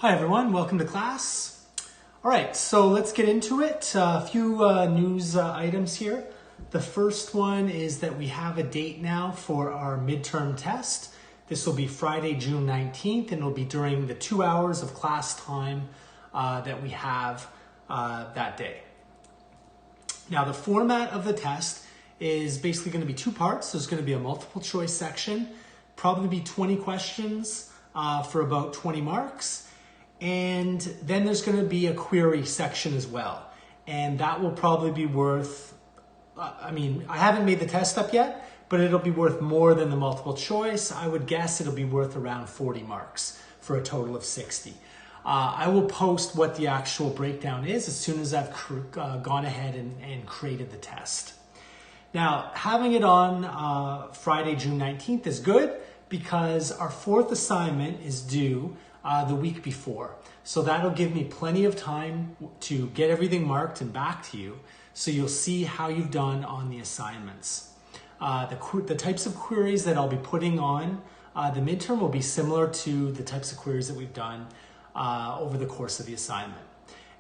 Hi everyone, welcome to class. All right, so let's get into it. A few news items here. The first one is that we have a date now for our midterm test. This will be Friday, June 19th, and it'll be during the 2 hours of class time that we have that day. Now the format of the test is basically going to be two parts. There's going to be a multiple choice section, probably be 20 questions for about 20 marks. And then there's going to be a query section as well. And that will probably be worth, I haven't made the test up yet, but it'll be worth more than the multiple choice. I would guess it'll be worth around 40 marks for a total of 60. I will post what the actual breakdown is as soon as I've gone ahead and created the test. Now, having it on Friday, June 19th is good because our fourth assignment is due the week before. So that'll give me plenty of time to get everything marked and back to you so you'll see how you've done on the assignments. The types of queries that I'll be putting on the midterm will be similar to the types of queries that we've done over the course of the assignment.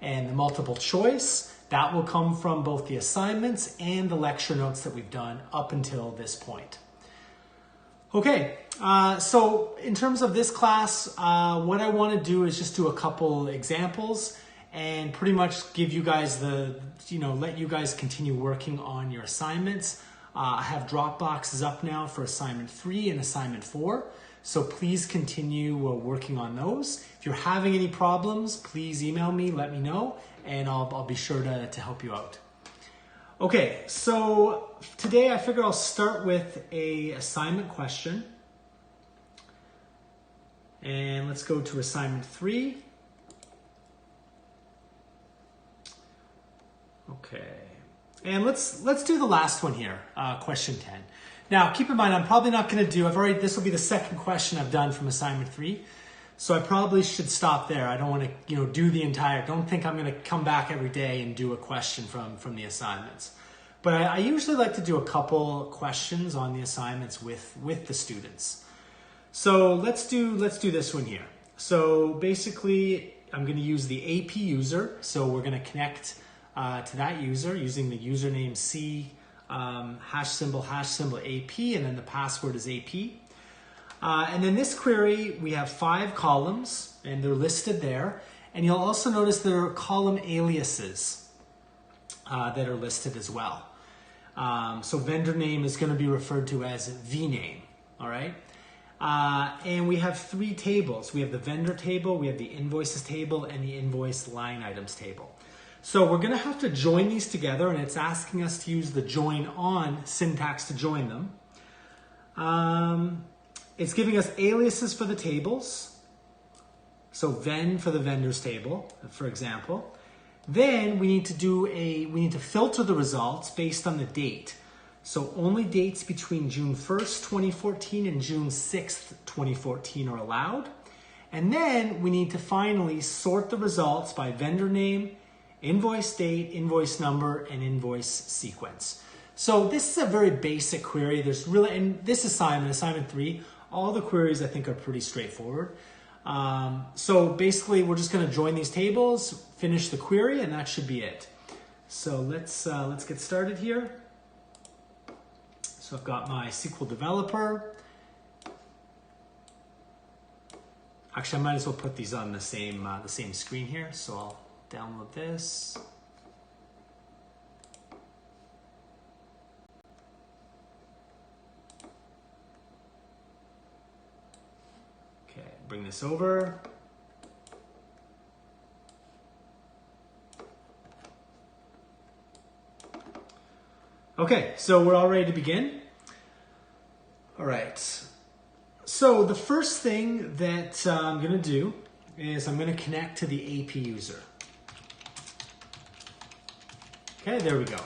And the multiple choice, that will come from both the assignments and the lecture notes that we've done up until this point. Okay, so in terms of this class, what I want to do is just do a couple examples and pretty much give you guys let you guys continue working on your assignments. I have drop boxes up now for assignment 3 and assignment 4. So please continue working on those. If you're having any problems, please email me, let me know, and I'll be sure to help you out. Okay, so today I figure I'll start with a assignment question. And let's go to assignment 3. Okay, and let's do the last one here, question 10. Now, keep in mind, I'm probably not going to do, this will be the second question I've done from assignment 3. So I probably should stop there. I don't want to, do the entire, don't think I'm going to come back every day and do a question from the assignments. But I usually like to do a couple questions on the assignments with the students. So let's do this one here. So basically, I'm going to use the AP user. So we're going to connect to that user using the username C hash symbol AP, and then the password is AP. And then this query, we have 5 columns, and they're listed there. And you'll also notice there are column aliases that are listed as well. So vendor name is going to be referred to as vname, all right? And we have 3 tables. We have the vendor table, we have the invoices table, and the invoice line items table. So we're going to have to join these together, and it's asking us to use the join on syntax to join them. It's giving us aliases for the tables. So ven for the vendors table, for example. Then we need to filter the results based on the date. So only dates between June 1st, 2014 and June 6th, 2014 are allowed. And then we need to finally sort the results by vendor name, invoice date, invoice number, and invoice sequence. So this is a very basic query. In this assignment 3, all the queries I think are pretty straightforward. So basically we're just going to join these tables, finish the query, and that should be it. So let's get started here. So I've got my SQL developer. Actually, I might as well put these on the same screen here. So I'll download this. Okay, bring this over. Okay, so we're all ready to begin. All right. So the first thing that I'm going to do is I'm going to connect to the AP user. Okay, there we go.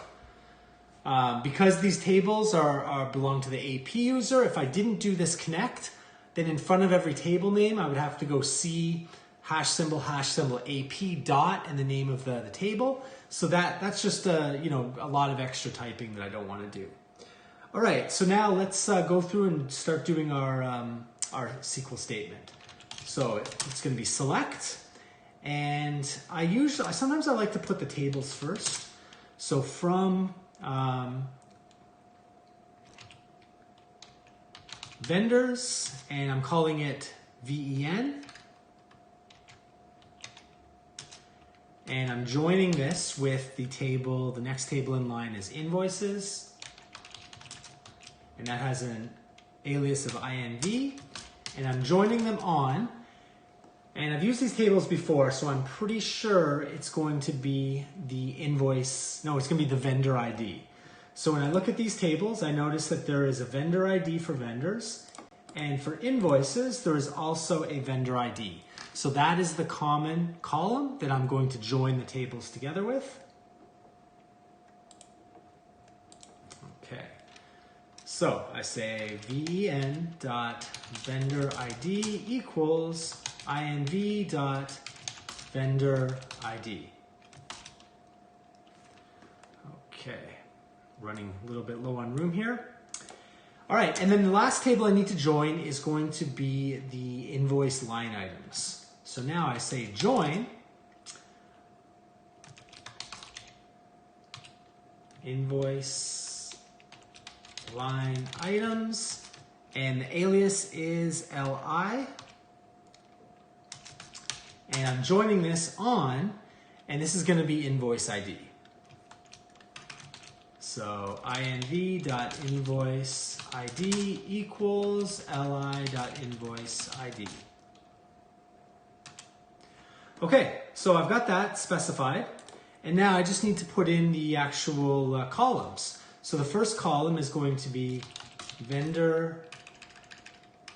Because these tables belong to the AP user, if I didn't do this connect, then in front of every table name, I would have to go C hash symbol AP dot and the name of the table. So that's just a lot of extra typing that I don't want to do. All right, so now let's go through and start doing our SQL statement. So it's going to be select, And sometimes I like to put the tables first. So from vendors, and I'm calling it VEN. And I'm joining this with the table, the next table in line is invoices. And that has an alias of INV. And I'm joining them on. And I've used these tables before, so I'm pretty sure it's going to be the invoice. No, it's going to be the vendor ID. So when I look at these tables, I notice that there is a vendor ID for vendors. And for invoices, there is also a vendor ID. So that is the common column that I'm going to join the tables together with. Okay. So I say ven dot vendor ID equals inv dot vendor ID. Okay. Running a little bit low on room here. All right, and then the last table I need to join is going to be the invoice line items. So now I say join invoice line items, and the alias is LI. And I'm joining this on, and this is going to be invoice ID. So inv.invoice ID equals li.invoice ID. Okay, so I've got that specified, and now I just need to put in the actual columns. So the first column is going to be vendor,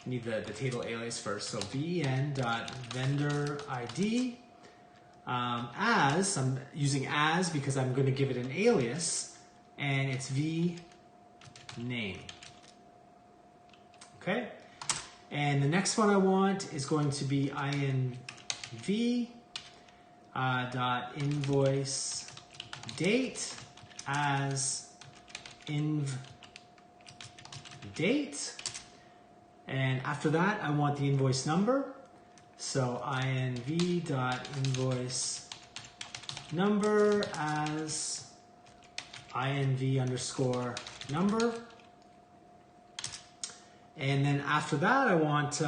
I need the table alias first, so ven.vendor ID. As, I'm using as because I'm going to give it an alias, and it's v name. Okay, and the next one I want is going to be inv dot invoice date as inv date, and after that I want the invoice number, so inv dot invoice number as inv underscore number. And then after that, I want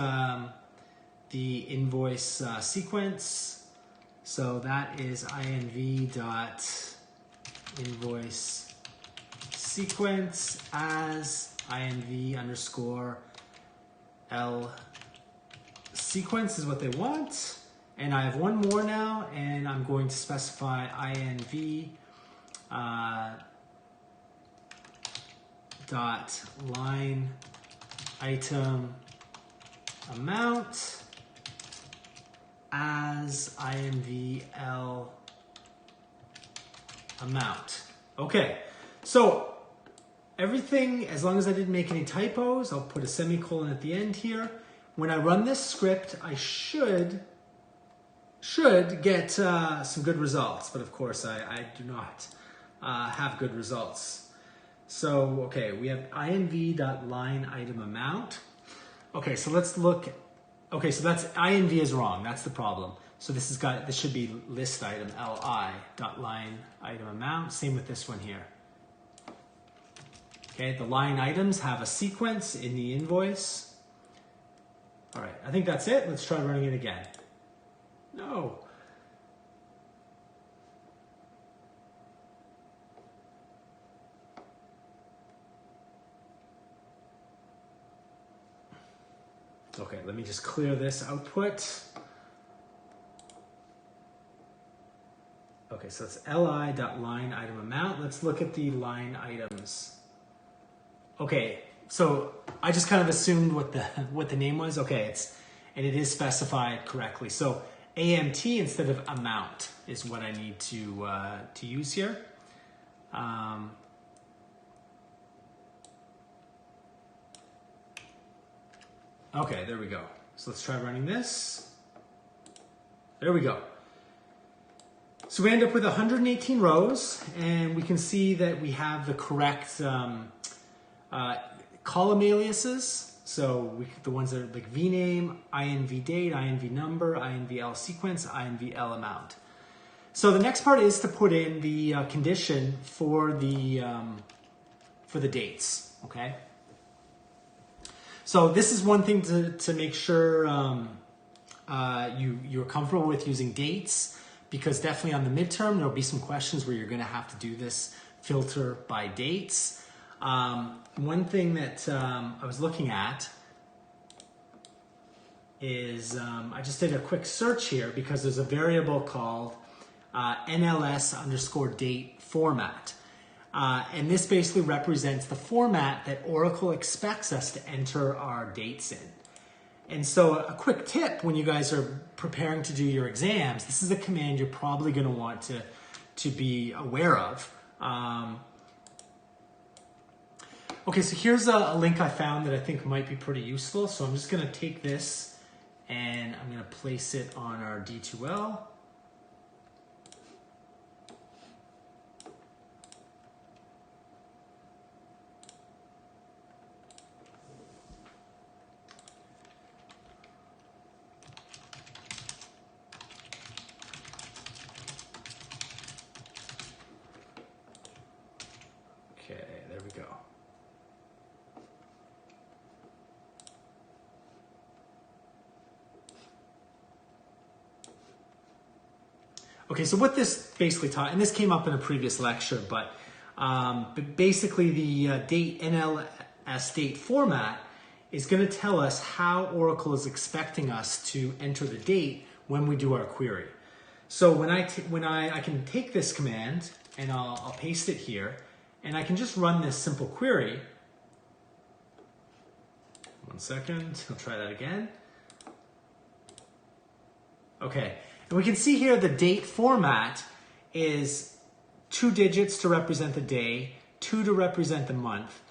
the invoice sequence. So that is inv dot invoice sequence as inv underscore L sequence is what they want. And I have one more now, and I'm going to specify inv dot line item amount as INVL amount. Okay, so everything, as long as I didn't make any typos, I'll put a semicolon at the end here. When I run this script, I should get some good results, but of course I do not have good results. So, okay, we have inv.lineItemAmount. Okay, so let's look. Okay, so that's INV is wrong. That's the problem. So this should be list item li.lineItemAmount. Same with this one here. Okay, the line items have a sequence in the invoice. All right, I think that's it. Let's try running it again. No. Okay, let me just clear this output. Okay, so it's li.lineItemAmount. Let's look at the line items. Okay, so I just kind of assumed what the name was. Okay, and it is specified correctly. So AMT instead of amount is what I need to use here. Okay, there we go. So let's try running this. There we go. So we end up with 118 rows, and we can see that we have the correct column aliases. So the ones that are like vname, inv date, inv number, invl sequence, invl amount. So the next part is to put in the condition for the dates, okay? So this is one thing to make sure you're comfortable with using dates, because definitely on the midterm, there'll be some questions where you're gonna have to do this filter by dates. One thing that I was looking at is, I just did a quick search here because there's a variable called NLS_date format. And this basically represents the format that Oracle expects us to enter our dates in. And so a quick tip when you guys are preparing to do your exams, this is a command you're probably going to want to be aware of. Okay, so here's a link I found that I think might be pretty useful. So I'm just going to take this and I'm going to place it on our D2L. Okay, there we go. Okay, so what this basically taught, and this came up in a previous lecture, but basically the date NLS date format is going to tell us how Oracle is expecting us to enter the date when we do our query. So when I can take this command and I'll paste it here, and I can just run this simple query. One second, I'll try that again. Okay, and we can see here the date format is 2 digits to represent the day, 2 to represent the month,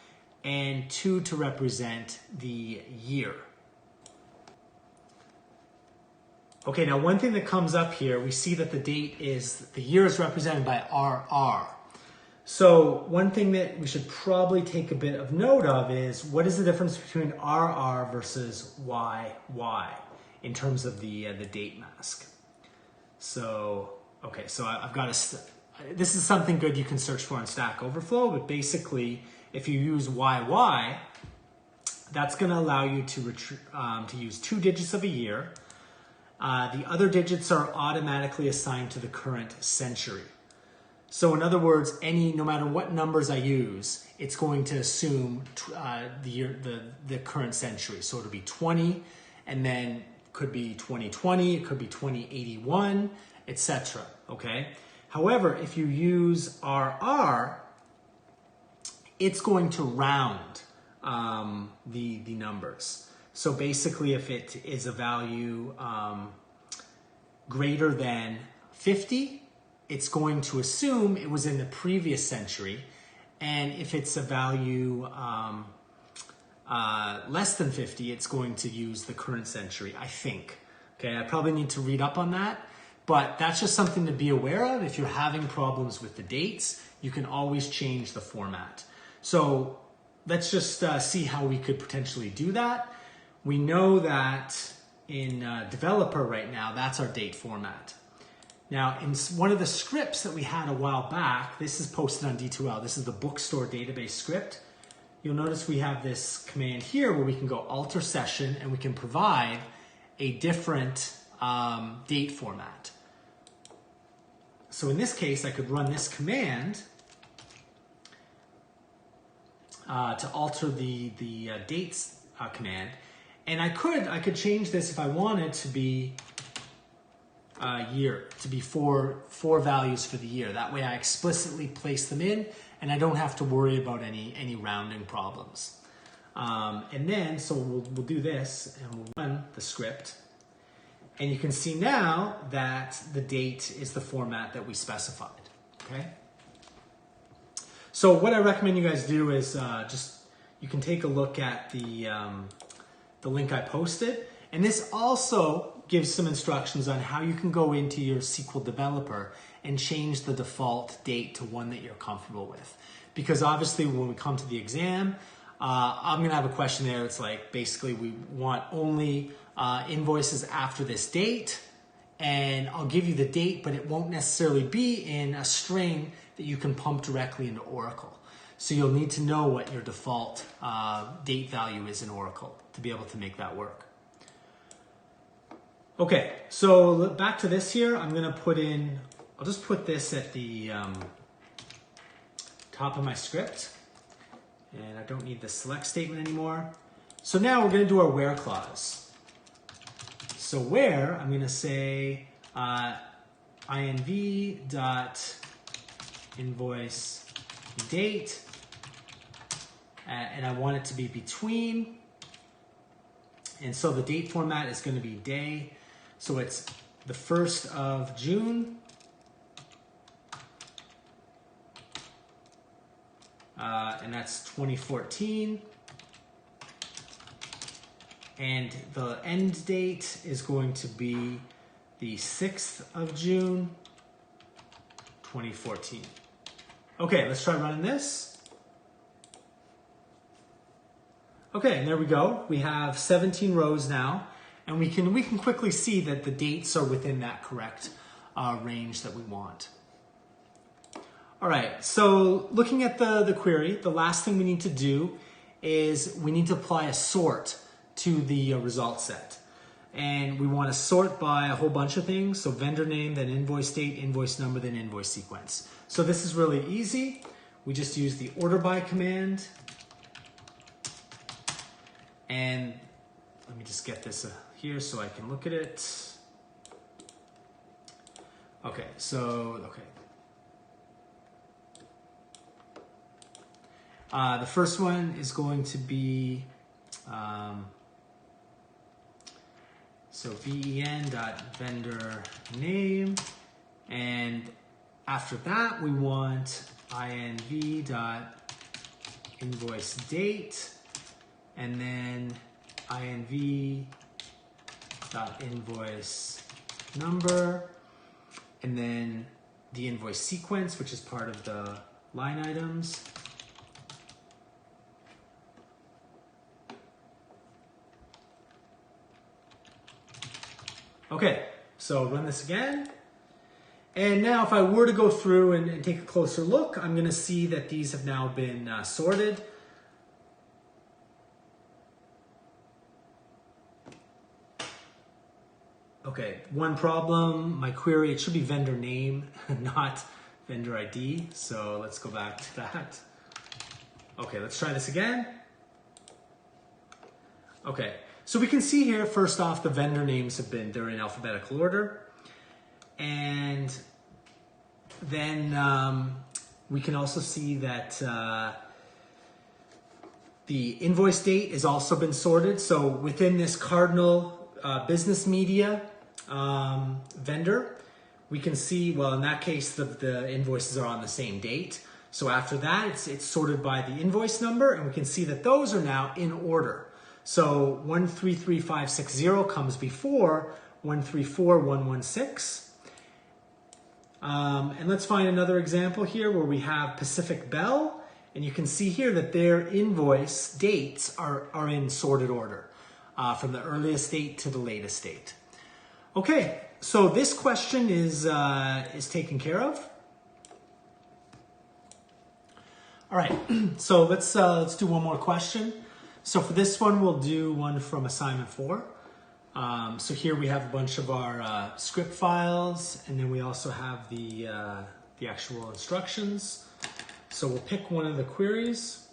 and 2 to represent the year. Okay, now one thing that comes up here, we see that the year is represented by RR. So one thing that we should probably take a bit of note of is, what is the difference between RR versus YY in terms of the date mask? So, okay, so I've got this is something good you can search for on Stack Overflow, but basically if you use YY, that's going to allow you to use 2 digits of a year. The other digits are automatically assigned to the current century. So in other words, no matter what numbers I use, it's going to assume the current century. So it'll be 20, and then could be 2020, it could be 2081, etc. Okay. However, if you use RR, it's going to round the numbers. So basically, if it is a value greater than 50, it's going to assume it was in the previous century. And if it's a value less than 50, it's going to use the current century, I think. Okay, I probably need to read up on that, but that's just something to be aware of. If you're having problems with the dates, you can always change the format. So let's just see how we could potentially do that. We know that in Developer right now, that's our date format. Now, in one of the scripts that we had a while back, this is posted on D2L. This is the bookstore database script. You'll notice we have this command here where we can go alter session and we can provide a different date format. So in this case, I could run this command to alter the dates command. And I could change this if I wanted to be year, to be four values for the year. That way I explicitly place them in and I don't have to worry about any rounding problems. And then, so we'll do this and we'll run the script. And you can see now that the date is the format that we specified, okay? So what I recommend you guys do is you can take a look at the link I posted. And this also gives some instructions on how you can go into your SQL developer and change the default date to one that you're comfortable with. Because obviously when we come to the exam, I'm gonna have a question there. It's like, basically we want only invoices after this date, and I'll give you the date, but it won't necessarily be in a string that you can pump directly into Oracle. So you'll need to know what your default date value is in Oracle to be able to make that work. Okay, so back to this here. I'm gonna put in, I'll just put this at the top of my script, and I don't need the select statement anymore. So now we're gonna do our where clause. So where, I'm gonna say inv dot invoice date, and I want it to be between, and so the date format is gonna be day. So it's the 1st of June, and that's 2014. And the end date is going to be the 6th of June, 2014. Okay, let's try running this. Okay, and there we go. We have 17 rows now, and we can quickly see that the dates are within that correct range that we want. All right, so looking at the query, the last thing we need to do is we need to apply a sort to the result set. And we want to sort by a whole bunch of things. So vendor name, then invoice date, invoice number, then invoice sequence. So this is really easy. We just use the order by command. And let me just get this here so I can look at it. Okay, so, okay. The first one is going to be, so ven.vendor name, and after that we want inv.invoice date, and then inv.invoice number, and then the invoice sequence, which is part of the line items. Okay, so run this again. And now if I were to go through and take a closer look, I'm gonna see that these have now been sorted. Okay, one problem, my query, it should be vendor name, not vendor ID. So let's go back to that. Okay, let's try this again. Okay. So we can see here, first off, the vendor names they're in alphabetical order. And then we can also see that the invoice date has also been sorted. So within this cardinal business media vendor, we can see, well, in that case, the invoices are on the same date. So after that, it's sorted by the invoice number, and we can see that those are now in order. So 133560 comes before 134116. And let's find another example here where we have Pacific Bell, and you can see here that their invoice dates are in sorted order from the earliest date to the latest date. Okay, so this question is taken care of. All right, so let's do one more question. So for this one, we'll do one from assignment 4. So here we have a bunch of our script files, and then we also have the actual instructions. So we'll pick one of the queries.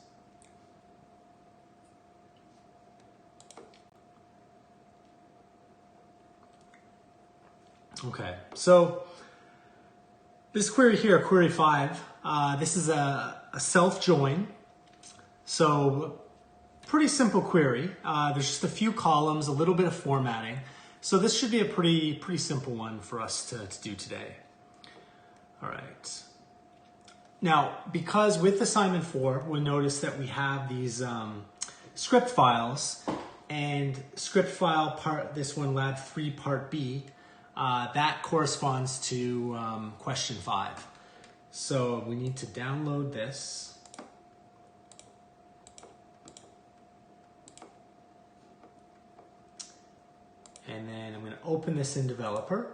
Okay, so this query here, query 5, this is a self-join. So pretty simple query. There's just a few columns, a little bit of formatting. So this should be a pretty simple one for us to do today. All right. Now, because with assignment 4, we notice that we have these script files, and script file part, this one, lab 3 part B, that corresponds to question 5. So we need to download this. And then I'm going to open this in developer.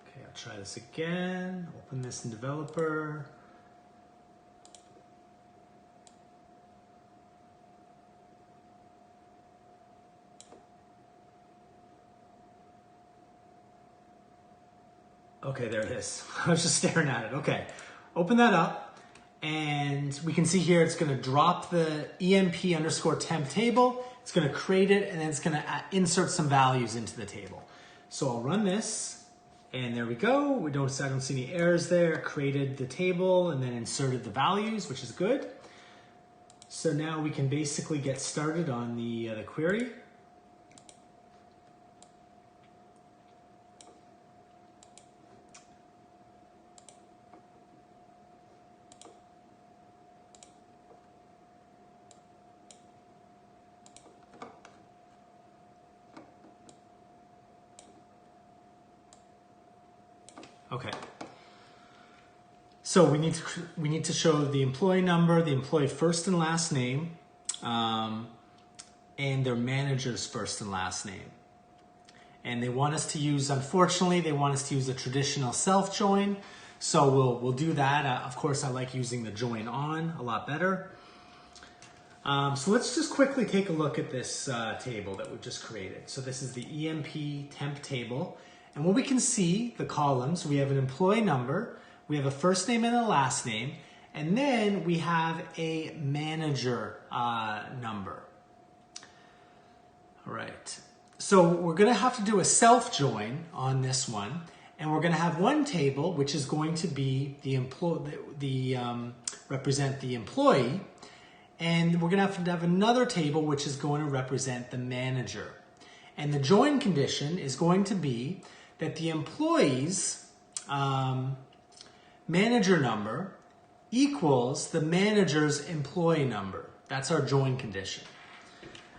Okay, I'll try this again. Open this in developer. Okay, there it is. I was just staring at it. Okay, open that up, and we can see here it's going to drop the emp_temp table. It's going to create it, and then it's going to insert some values into the table. So I'll run this, and there we go. I don't see any errors there. Created the table and then inserted the values, which is good. So now we can basically get started on the query. Okay. So we need to show the employee number, the employee first and last name, and their manager's first and last name. And they want us to use, unfortunately, they want us to use a traditional self join. So we'll do that. Of course, I like using the join on a lot better. So let's just quickly take a look at this table that we've just created. So this is the emp_temp table. And what we can see, the columns, we have an employee number, we have a first name and a last name, and then we have a manager number. All right. So we're going to have to do a self join on this one, and we're going to have one table which is going to be represent the employee, and we're going to have another table which is going to represent the manager. And the join condition is going to be that the employee's manager number equals the manager's employee number. That's our join condition.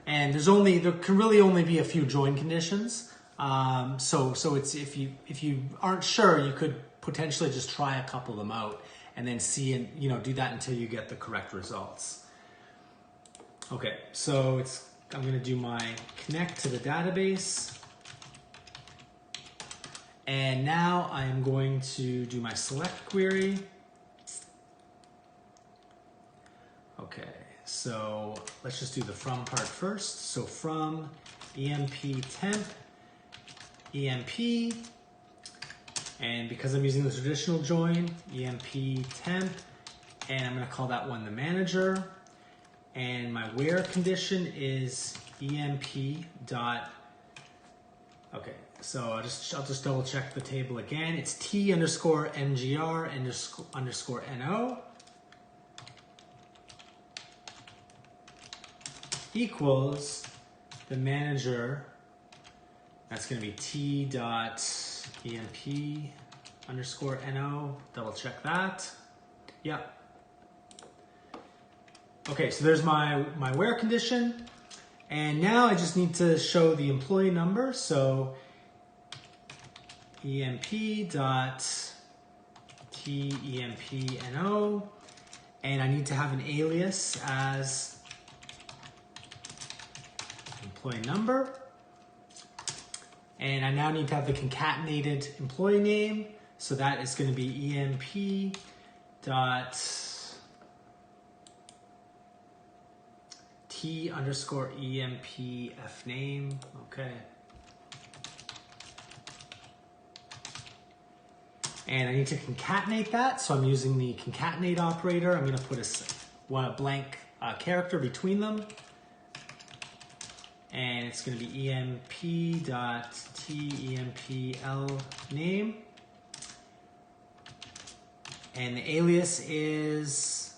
And there can really only be a few join conditions. So it's if you aren't sure, you could potentially just try a couple of them out and then see and do that until you get the correct results. Okay, so I'm going to do my connect to the database. And now I'm going to do my select query. Okay, so let's just do the from part first. So from emp_temp, emp, and because I'm using the traditional join, emp_temp, and I'm going to call that one the manager. And my where condition is emp dot. Okay, so I'll just double check the table again. It's T_mgr_no equals the manager. That's going to be T.emp_no. Double check that. Yep. Okay, so there's my where condition. And now I just need to show the employee number. So emp.T.emp_no. And I need to have an alias as employee number. And I now need to have the concatenated employee name. So that is going to be emp.T_empf name. Okay. And I need to concatenate that. So I'm using the concatenate operator. I'm going to put a blank character between them. And it's going to be emp.T_empl name. And the alias is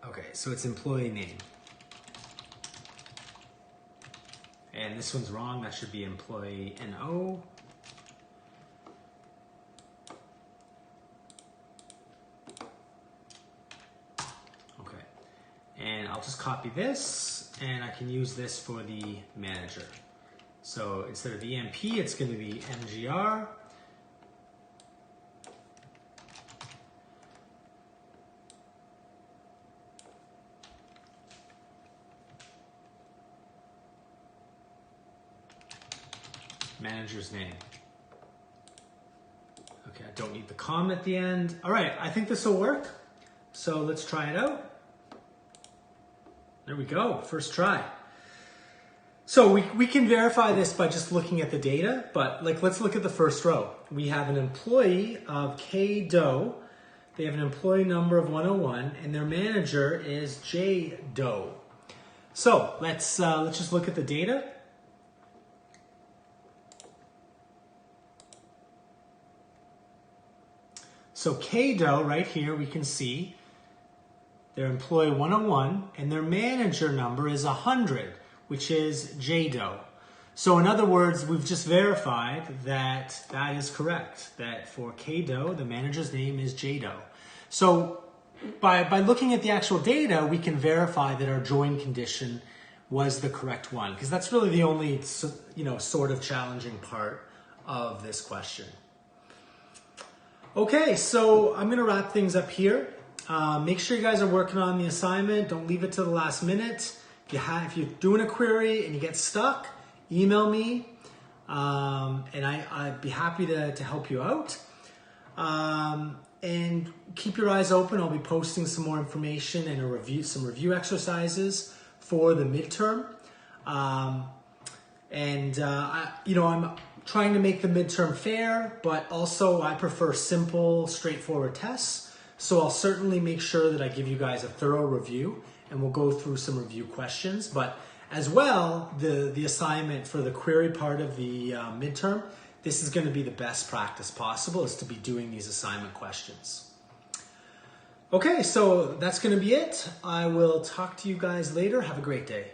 okay, so it's employee name. And this one's wrong. That should be employee NO. just copy this and I can use this for the manager. So instead of EMP, it's going to be MGR. Manager's name. Okay, I don't need the comma at the end. All right, I think this will work. So let's try it out. There we go, first try. So we can verify this by just looking at the data, but let's look at the first row. We have an employee of K Doe. They have an employee number of 101 and their manager is J Doe. So let's just look at the data. So K Doe right here, we can see their employee 101 and their manager number is 100, which is J Doe. So in other words, we've just verified that that is correct, that for K Doe, the manager's name is J Doe. So by looking at the actual data, we can verify that our join condition was the correct one, because that's really the only, sort of challenging part of this question. Okay, so I'm gonna wrap things up here. Make sure you guys are working on the assignment. Don't leave it to the last minute. If you're doing a query and you get stuck, email me, and I'd be happy to help you out. And keep your eyes open. I'll be posting some more information and some review exercises for the midterm. I'm trying to make the midterm fair, but also I prefer simple, straightforward tests. So I'll certainly make sure that I give you guys a thorough review and we'll go through some review questions. But as well, the assignment for the query part of the midterm, this is going to be the best practice possible, is to be doing these assignment questions. Okay, so that's going to be it. I will talk to you guys later. Have a great day.